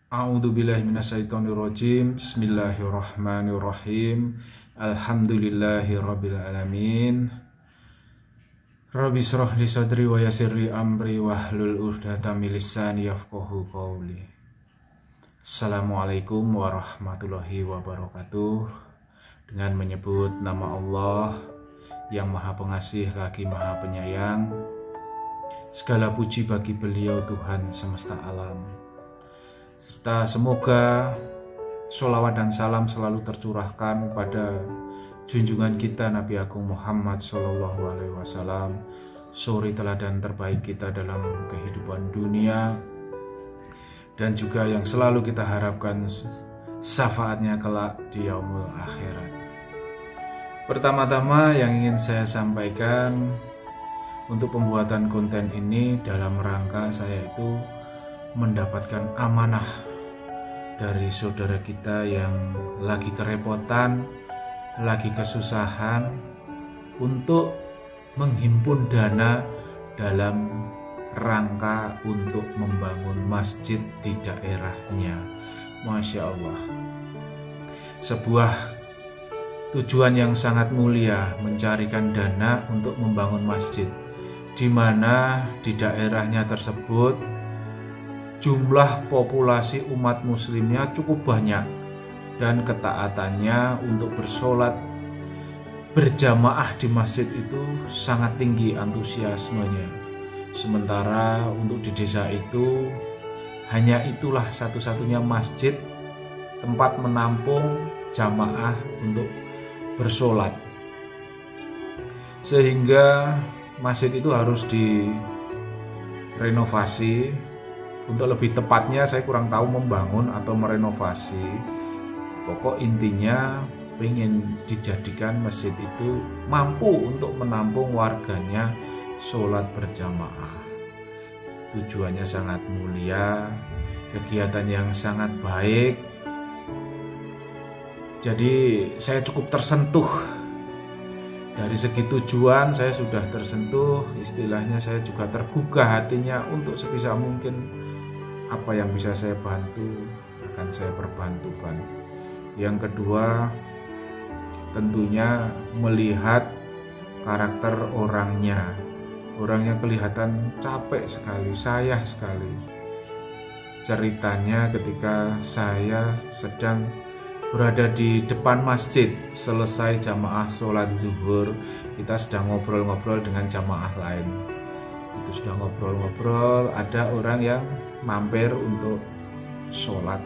A'udzubillahi minasyaitonirrajim. Bismillahirrahmanirrahim. Alhamdulillahirabbil alamin. Rabbi shrah li sadri wa yassir li amri wahlul 'uqdatam min lisani yafqahu qawli. Assalamualaikum warahmatullahi wabarakatuh. Dengan menyebut nama Allah yang Maha Pengasih lagi Maha Penyayang, segala puji bagi Beliau Tuhan semesta alam. Serta semoga sholawat dan salam selalu tercurahkan pada junjungan kita Nabi Agung Muhammad SAW, suri teladan terbaik kita dalam kehidupan dunia, dan juga yang selalu kita harapkan syafaatnya kelak di yaumul akhirat. Pertama-tama yang ingin saya sampaikan untuk pembuatan konten ini dalam rangka saya itu mendapatkan amanah dari saudara kita yang lagi kerepotan, lagi kesusahan untuk menghimpun dana dalam rangka untuk membangun masjid di daerahnya. Masya Allah, sebuah tujuan yang sangat mulia, mencarikan dana untuk membangun masjid, di mana di daerahnya tersebut jumlah populasi umat muslimnya cukup banyak dan ketaatannya untuk bersolat berjamaah di masjid itu sangat tinggi antusiasmenya. Sementara untuk di desa itu hanya itulah satu-satunya masjid tempat menampung jamaah untuk bersolat, sehingga masjid itu harus direnovasi. Untuk lebih tepatnya saya kurang tahu membangun atau merenovasi. Pokok intinya ingin dijadikan masjid itu mampu untuk menampung warganya sholat berjamaah. Tujuannya sangat mulia, kegiatan yang sangat baik. Jadi saya cukup tersentuh. Dari segi tujuan saya sudah tersentuh, istilahnya saya juga tergugah hatinya untuk sebisa mungkin apa yang bisa saya bantu akan saya perbantukan. Yang kedua, tentunya melihat karakter orangnya kelihatan capek sekali, sayah sekali. Ceritanya ketika saya sedang berada di depan masjid, selesai jamaah sholat zuhur, kita sedang ngobrol-ngobrol dengan jamaah lain. Itu sudah ngobrol-ngobrol, ada orang yang mampir untuk sholat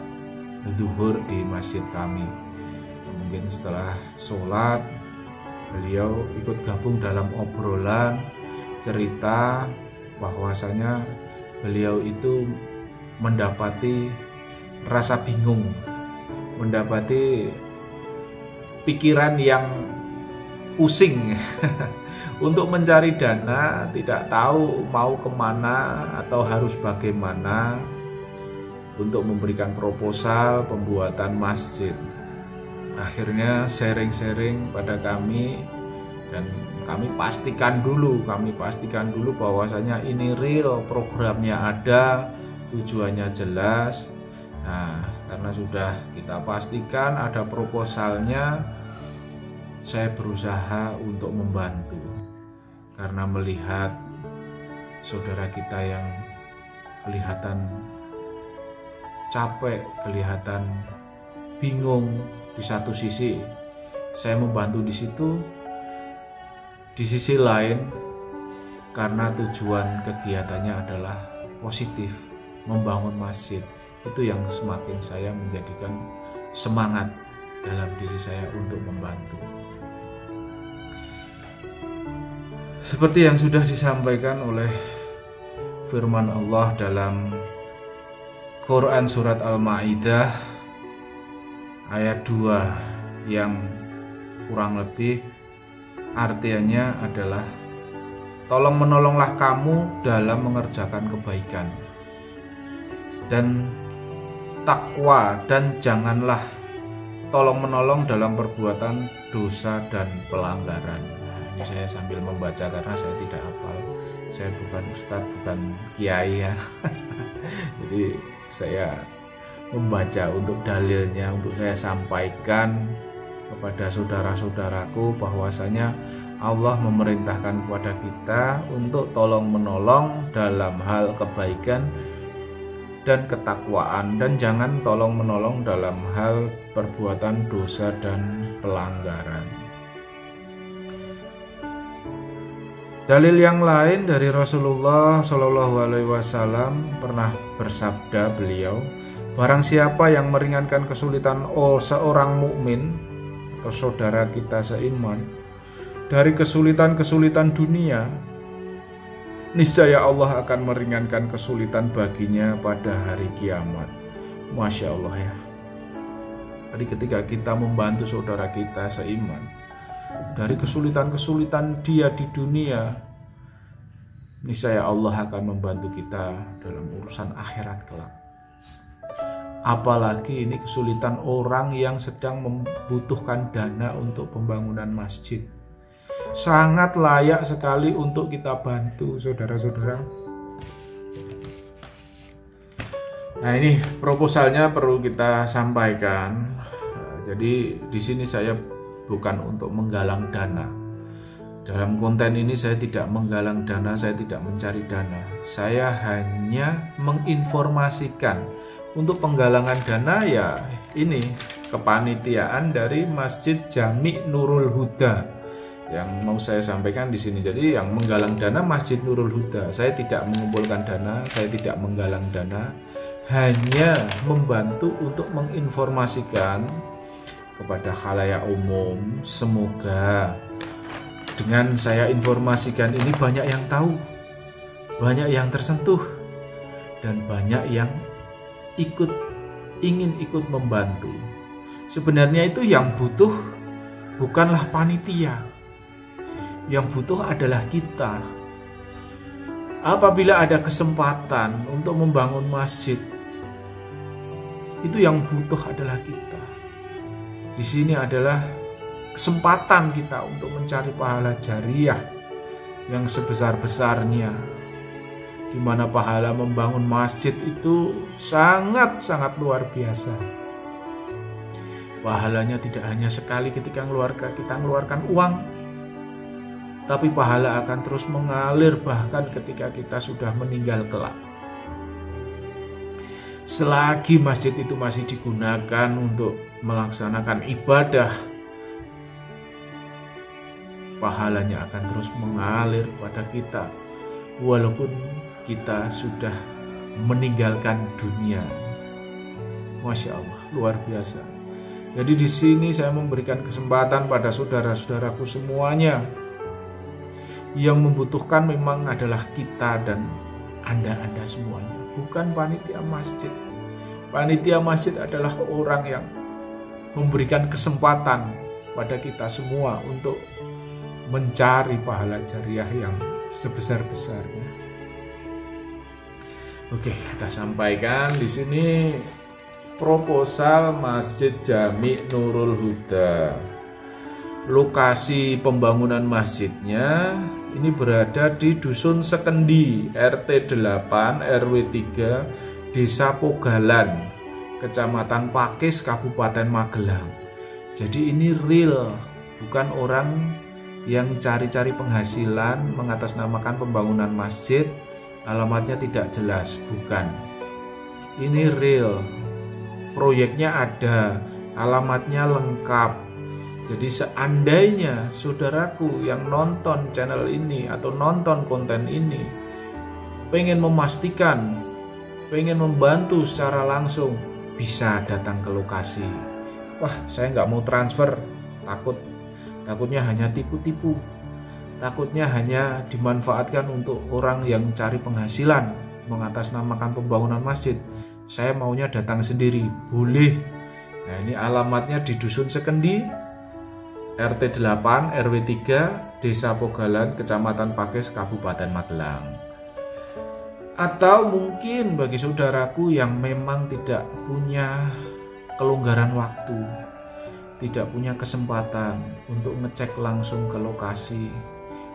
zuhur di masjid kami. Mungkin setelah sholat, beliau ikut gabung dalam obrolan, cerita bahwasanya beliau itu mendapati rasa bingung, mendapati pikiran yang pusing untuk mencari dana, tidak tahu mau kemana atau harus bagaimana untuk memberikan proposal pembuatan masjid. Akhirnya sharing-sharing pada kami, dan kami pastikan dulu bahwasanya ini real, programnya ada, tujuannya jelas. Nah, karena sudah kita pastikan ada proposalnya, saya berusaha untuk membantu. Karena melihat saudara kita yang kelihatan capek, kelihatan bingung di satu sisi, saya membantu di situ. Di sisi lain, karena tujuan kegiatannya adalah positif, membangun masjid, itu yang semakin saya menjadikan semangat dalam diri saya untuk membantu. Seperti yang sudah disampaikan oleh firman Allah dalam Quran surat Al-Maidah ayat 2 yang kurang lebih artinya adalah, tolong menolonglah kamu dalam mengerjakan kebaikan dan takwa, dan janganlah tolong menolong dalam perbuatan dosa dan pelanggaran. Saya sambil membaca karena saya tidak hafal, saya bukan ustadz, bukan kiai ya. Jadi saya membaca untuk dalilnya, untuk saya sampaikan kepada saudara-saudaraku bahwasanya Allah memerintahkan kepada kita untuk tolong menolong dalam hal kebaikan dan ketakwaan, dan jangan tolong menolong dalam hal perbuatan dosa dan pelanggaran. Dalil yang lain dari Rasulullah Shallallahu Alaihi Wasallam pernah bersabda beliau, barang siapa yang meringankan kesulitan seorang mukmin atau saudara kita seiman dari kesulitan-kesulitan dunia, niscaya Allah akan meringankan kesulitan baginya pada hari kiamat. Masya Allah ya. Jadi ketika kita membantu saudara kita seiman dari kesulitan-kesulitan dia di dunia, niscaya Allah akan membantu kita dalam urusan akhirat kelak. Apalagi ini kesulitan orang yang sedang membutuhkan dana untuk pembangunan masjid. Sangat layak sekali untuk kita bantu saudara-saudara. Nah, ini proposalnya perlu kita sampaikan. Jadi di sini saya bukan untuk menggalang dana. Dalam konten ini saya tidak menggalang dana, saya tidak mencari dana. Saya hanya menginformasikan. Untuk penggalangan dana ya ini kepanitiaan dari Masjid Jami Nurul Huda yang mau saya sampaikan di sini. Jadi yang menggalang dana Masjid Nurul Huda. Saya tidak mengumpulkan dana, saya tidak menggalang dana, hanya membantu untuk menginformasikan kepada khalayak umum. Semoga dengan saya informasikan ini banyak yang tahu, banyak yang tersentuh, dan banyak yang ingin ikut membantu. Sebenarnya itu yang butuh bukanlah panitia, yang butuh adalah kita. Apabila ada kesempatan untuk membangun masjid, itu yang butuh adalah kita. Di sini adalah kesempatan kita untuk mencari pahala jariah yang sebesar-besarnya, di mana pahala membangun masjid itu sangat-sangat luar biasa. Pahalanya tidak hanya sekali ketika kita mengeluarkan uang, tapi pahala akan terus mengalir bahkan ketika kita sudah meninggal kelak. Selagi masjid itu masih digunakan untuk melaksanakan ibadah, pahalanya akan terus mengalir pada kita walaupun kita sudah meninggalkan dunia. Masya Allah, luar biasa. Jadi di sini saya memberikan kesempatan pada saudara-saudaraku semuanya. Yang membutuhkan memang adalah kita dan Anda semuanya, bukan panitia masjid. Panitia masjid adalah orang yang memberikan kesempatan pada kita semua untuk mencari pahala jariah yang sebesar-besarnya. Oke, kita sampaikan di sini proposal Masjid Jami Nurul Huda. Lokasi pembangunan masjidnya ini berada di Dusun Sekendi, RT 8, RW 3, Desa Pogalan, Kecamatan Pakis, Kabupaten Magelang. Jadi ini real, bukan orang yang cari-cari penghasilan mengatasnamakan pembangunan masjid, alamatnya tidak jelas, bukan. Ini real, proyeknya ada, alamatnya lengkap. Jadi seandainya saudaraku yang nonton channel ini atau nonton konten ini pengen memastikan, pengen membantu secara langsung, bisa datang ke lokasi. Wah, saya nggak mau transfer, takutnya hanya tipu-tipu, takutnya hanya dimanfaatkan untuk orang yang cari penghasilan mengatasnamakan pembangunan masjid. Saya maunya datang sendiri, boleh. Nah, ini alamatnya di Dusun Sekendi, RT 8, RW 3, Desa Pogalan, Kecamatan Pakis, Kabupaten Magelang. Atau mungkin bagi saudaraku yang memang tidak punya kelonggaran waktu, tidak punya kesempatan untuk ngecek langsung ke lokasi,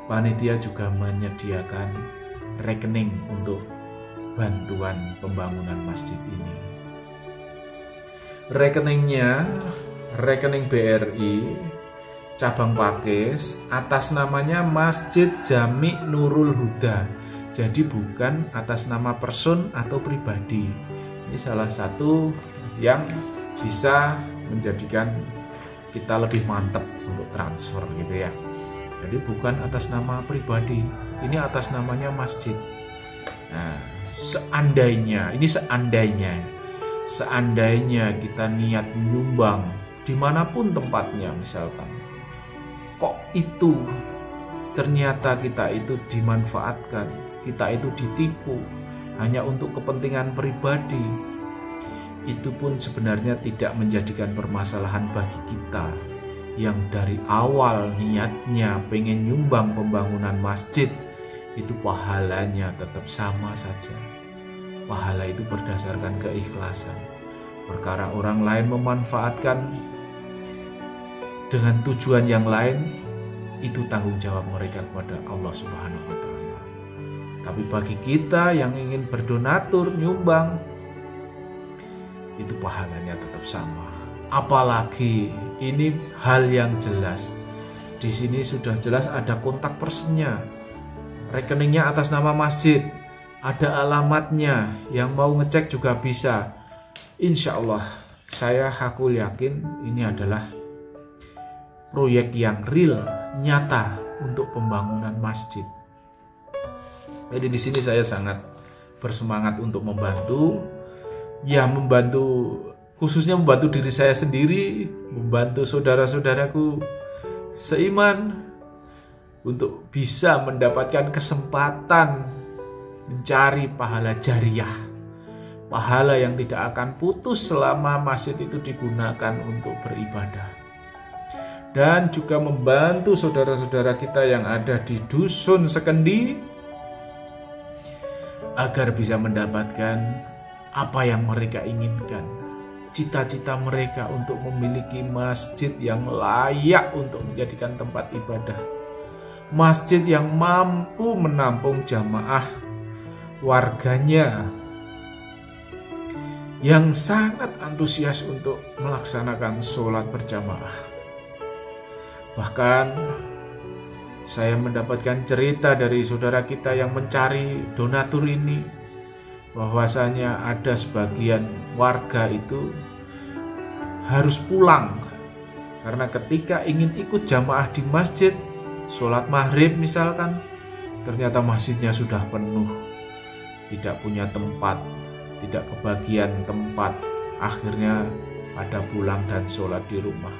panitia juga menyediakan rekening untuk bantuan pembangunan masjid ini. rekeningnya rekening BRI cabang Pakis, atas namanya Masjid Jami Nurul Huda. Jadi bukan atas nama person atau pribadi. Ini salah satu yang bisa menjadikan kita lebih mantap untuk transfer gitu ya. Jadi bukan atas nama pribadi, ini atas namanya masjid. Nah, seandainya kita niat menyumbang dimanapun tempatnya, misalkan kok itu ternyata kita itu dimanfaatkan, kita itu ditipu hanya untuk kepentingan pribadi, itu pun sebenarnya tidak menjadikan permasalahan bagi kita yang dari awal niatnya pengen nyumbang pembangunan masjid. Itu pahalanya tetap sama saja. Pahala itu berdasarkan keikhlasan. Perkara orang lain memanfaatkan dengan tujuan yang lain, itu tanggung jawab mereka kepada Allah Subhanahu wa Ta'ala. Tapi bagi kita yang ingin berdonatur, nyumbang, itu pahalanya tetap sama. Apalagi ini hal yang jelas. Di sini sudah jelas ada kontak personnya. Rekeningnya atas nama masjid, ada alamatnya. Yang mau ngecek juga bisa. Insya Allah, saya hakul yakin ini adalah proyek yang real, nyata untuk pembangunan masjid. Jadi di sini saya sangat bersemangat untuk membantu, khususnya membantu diri saya sendiri, membantu saudara-saudaraku seiman untuk bisa mendapatkan kesempatan mencari pahala jariah, pahala yang tidak akan putus selama masjid itu digunakan untuk beribadah. Dan juga membantu saudara-saudara kita yang ada di dusun Sekendi agar bisa mendapatkan apa yang mereka inginkan, cita-cita mereka untuk memiliki masjid yang layak untuk menjadikan tempat ibadah, masjid yang mampu menampung jamaah warganya yang sangat antusias untuk melaksanakan sholat berjamaah. Bahkan saya mendapatkan cerita dari saudara kita yang mencari donatur ini, bahwasanya ada sebagian warga itu harus pulang karena ketika ingin ikut jamaah di masjid, sholat maghrib misalkan, ternyata masjidnya sudah penuh, tidak punya tempat, tidak kebagian tempat, akhirnya pada pulang dan sholat di rumah.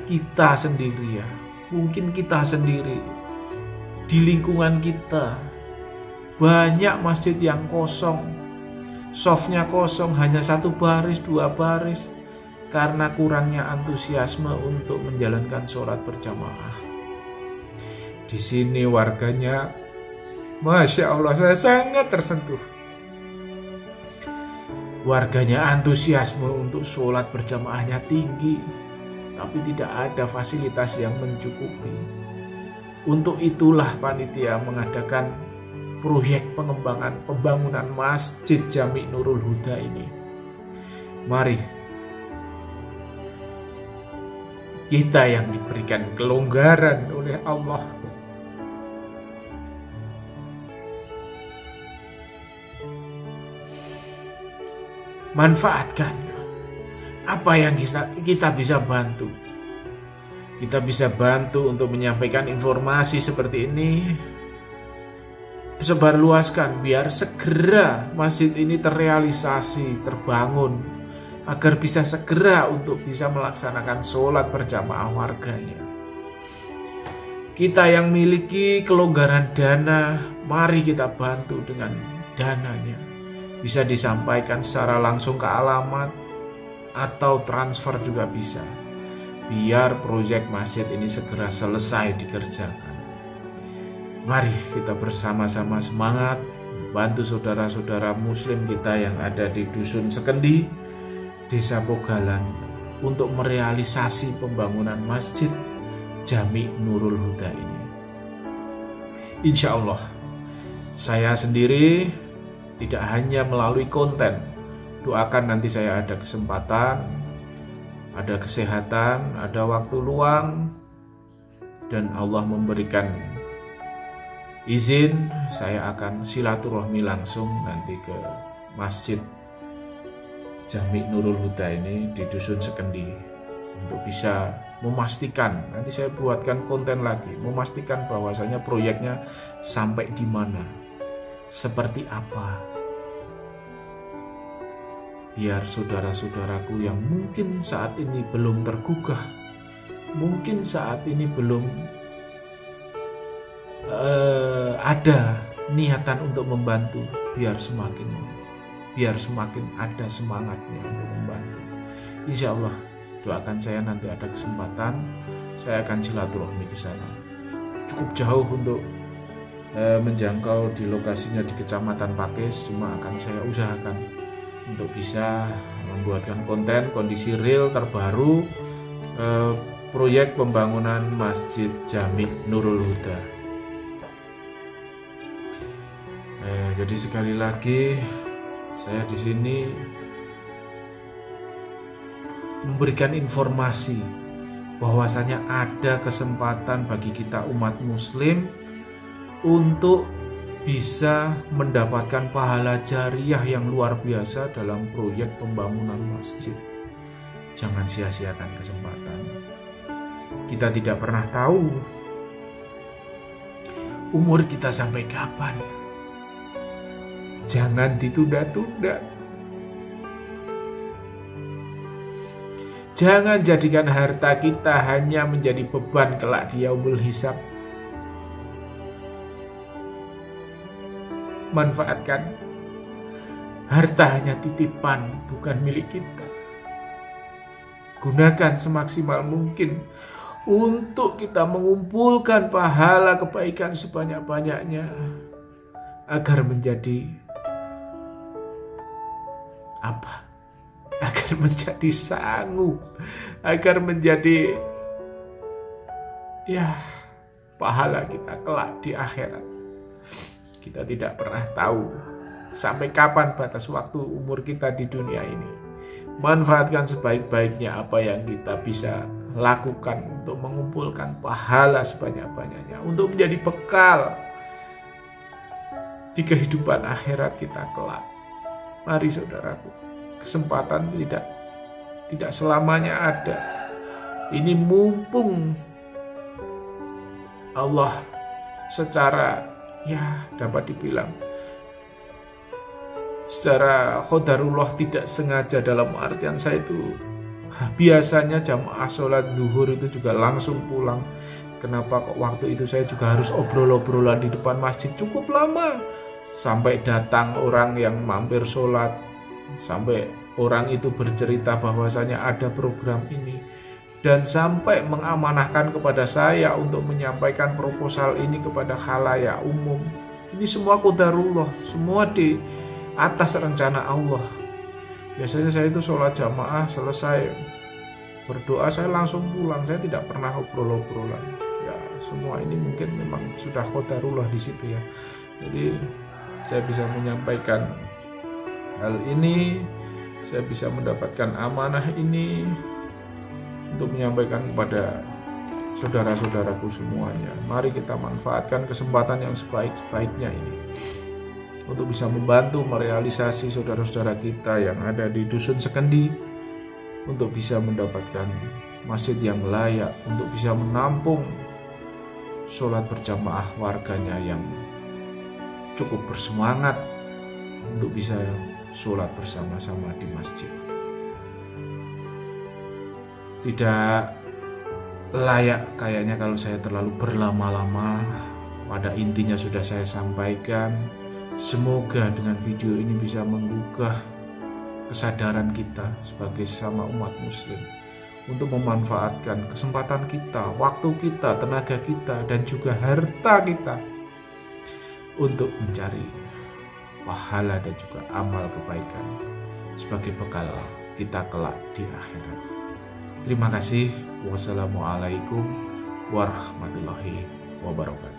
Kita sendiri ya, mungkin kita sendiri di lingkungan kita banyak masjid yang kosong, softnya kosong, hanya 1 baris 2 baris karena kurangnya antusiasme untuk menjalankan sholat berjamaah. Di sini warganya, Masya Allah, saya sangat tersentuh. Warganya antusiasme untuk sholat berjamaahnya tinggi, tapi tidak ada fasilitas yang mencukupi. Untuk itulah panitia mengadakan proyek pembangunan Masjid Jami Nurul Huda ini. Mari kita yang diberikan kelonggaran oleh Allah, manfaatkan apa yang kita bisa bantu. Kita bisa bantu untuk menyampaikan informasi seperti ini, sebarluaskan biar segera masjid ini terrealisasi, terbangun, agar bisa segera untuk bisa melaksanakan sholat berjamaah warganya. Kita yang miliki kelonggaran dana, mari kita bantu dengan dananya. Bisa disampaikan secara langsung ke alamat atau transfer juga bisa, biar proyek masjid ini segera selesai dikerjakan. Mari kita bersama-sama semangat bantu saudara-saudara muslim kita yang ada di dusun Sekendi, Desa Pogalan, untuk merealisasi pembangunan Masjid Jami Nurul Huda ini. Insya Allah saya sendiri tidak hanya melalui konten Doakan nanti saya ada kesempatan, ada kesehatan, ada waktu luang, dan Allah memberikan izin, saya akan silaturahmi langsung nanti ke Masjid Jami Nurul Huda ini di Dusun Sekendi untuk bisa memastikan, nanti saya buatkan konten lagi, memastikan bahwasanya proyeknya sampai di mana, seperti apa, biar saudara-saudaraku yang mungkin saat ini belum tergugah, mungkin saat ini belum ada niatan untuk membantu, biar semakin ada semangatnya untuk membantu. Insya Allah, doakan saya nanti ada kesempatan, saya akan silaturahmi ke sana. Cukup jauh untuk menjangkau di lokasinya di Kecamatan Pakis, cuma akan saya usahakan untuk bisa membuatkan konten kondisi real terbaru proyek pembangunan Masjid Jami Nurul Huda. Jadi sekali lagi saya di sini memberikan informasi bahwasanya ada kesempatan bagi kita umat muslim untuk bisa mendapatkan pahala jariah yang luar biasa dalam proyek pembangunan masjid. Jangan sia-siakan kesempatan. Kita tidak pernah tahu umur kita sampai kapan. Jangan ditunda-tunda. Jangan jadikan harta kita hanya menjadi beban kelak di yaumul hisab. Manfaatkan. Harta hanya titipan, bukan milik kita. Gunakan semaksimal mungkin untuk kita mengumpulkan pahala kebaikan sebanyak-banyaknya agar menjadi apa? Agar menjadi sanggup, agar menjadi pahala kita kelak di akhirat. Kita tidak pernah tahu sampai kapan batas waktu umur kita di dunia ini. Manfaatkan sebaik-baiknya apa yang kita bisa lakukan untuk mengumpulkan pahala sebanyak-banyaknya, untuk menjadi bekal di kehidupan akhirat kita kelak. Mari saudaraku, kesempatan tidak selamanya ada. Ini mumpung Allah secara dapat dibilang secara qadarullah tidak sengaja, dalam artian saya itu biasanya jamaah sholat zuhur itu juga langsung pulang. Kenapa kok waktu itu saya juga harus obrol-obrolan di depan masjid cukup lama, sampai datang orang yang mampir sholat, sampai orang itu bercerita bahwasanya ada program ini, dan sampai mengamanahkan kepada saya untuk menyampaikan proposal ini kepada khalayak umum. Ini semua qadarullah, semua di atas rencana Allah. Biasanya saya itu sholat jamaah selesai berdoa saya langsung pulang, saya tidak pernah obrol-obrolan. Ya semua ini mungkin memang sudah qadarullah di situ ya. Jadi saya bisa menyampaikan hal ini, saya bisa mendapatkan amanah ini untuk menyampaikan kepada saudara-saudaraku semuanya. Mari kita manfaatkan kesempatan yang sebaik-baiknya ini untuk bisa membantu merealisasi saudara-saudara kita yang ada di Dusun Sekendi, untuk bisa mendapatkan masjid yang layak, untuk bisa menampung sholat berjamaah warganya yang cukup bersemangat untuk bisa sholat bersama-sama di masjid. Tidak layak kayaknya kalau saya terlalu berlama-lama. Pada intinya sudah saya sampaikan. Semoga dengan video ini bisa menggugah kesadaran kita sebagai sesama umat muslim untuk memanfaatkan kesempatan kita, waktu kita, tenaga kita, dan juga harta kita untuk mencari pahala dan juga amal kebaikan sebagai bekal kita kelak di akhirat. Terima kasih. Wassalamualaikum warahmatullahi wabarakatuh.